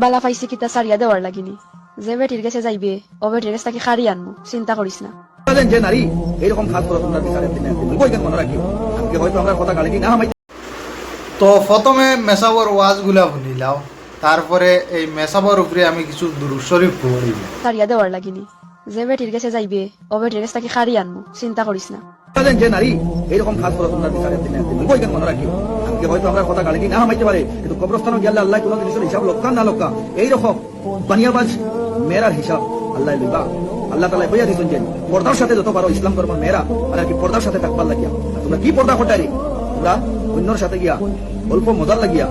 বালা পাইছি কিতা সারিয়া দেওয়ার লাগিনি, যে বেটির কাছে যাইবে ও বেটির কাছে তাকে খারি আনমু, চিন্তা করিস না। বলেন যে নারী এরকম খাস করে তোমরা বিচারের দিনে বই কেন মনে রাখি আজকে হয়তো আমরা কথা গালি না হামাই। তো প্রথমে মেসাবর ওয়াজগুলা শুনিলাম, তারপরে এই মেসাবর উপরে আমি কিছু দুরূদ শরীফ পড়িলাম। সারিয়া দেওয়ার লাগিনি, যে বেটির কাছে যাইবে ও বেটির কাছে তাকে খারি আনমু, চিন্তা করিস না। বলেন যে নারী এরকম খাস করে তোমরা বিচারের দিনে বই কেন মনে রাখি আজকে হয়তো আমরা কথা গালি না হামাইতে পারে, কিন্তু কবরস্থানে গেলে আল্লাহ কোনো জিনিসের হিসাব লক্কা না লক্কা এইরকম বানিয়াবাজ মেয়েরার হিসাব আল্লাহ লইবা। আল্লাহ তাআলা বইয়া দিয়েছেন যে পর্দার সাথে যত পারো ইসলাম ধর্মের মেয়েরা আর কি পর্দার সাথে থাকবার লাগিয়া। তোমরা কি পর্দা করতারি? তোমরা অন্যর সাথে গিয়া অল্প মজার লাগিয়া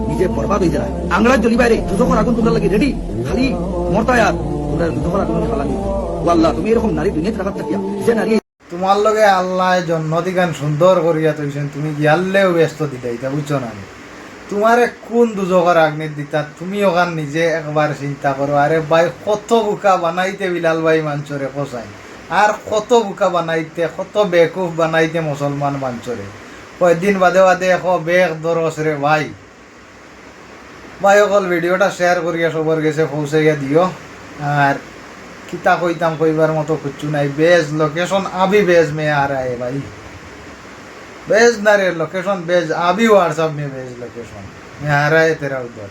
নিজে বরবাদ হয়ে যায়। আংরাজ জ্বলি বাইরে দুজখন আগুন তোমরা লাগি রেডি, খালি মরতায়াত তোমরা দুজখন আগুন ফালানি। ও আল্লাহ তুমি এরকম নারী দুনিয়াতে রাখার থাকিয়া যে নারী তোমার লগে আল্লাহ জন্নতি গান সুন্দর করিয়া তৈছেন, তুমি গিয়ালেও ব্যস্ত দিতা, এটা বুঝছো না? তোমারে কোন দুজকের আগ্নির দিতা তুমি ওখান নিজে একবার চিন্তা করো। আরে ভাই কত বুকা বানাইতে বিলাল ভাই মাঞ্চরে কষাই, আর কত বুকা বানাইতে, কত বেকুফ বানাইতে মুসলমান মাঞ্চরে। কয়েকদিন বাদে বাদে এখন বেগ দরস রে ভাই। ভাই অকল ভিডিওটা শেয়ার করিয়া সবার গেছে পৌঁছাইয়া দিও। আর কিতা কইতাম কইবার মতো কিচ্ছু নাই। বেজ লোকেশন আবি বেজ মে आ रहा है भाई, बेज ना रे लोकेशन बेज अभी व्हाट्सएप में बेज लोकेशन में आ रहा है तेरा उधर।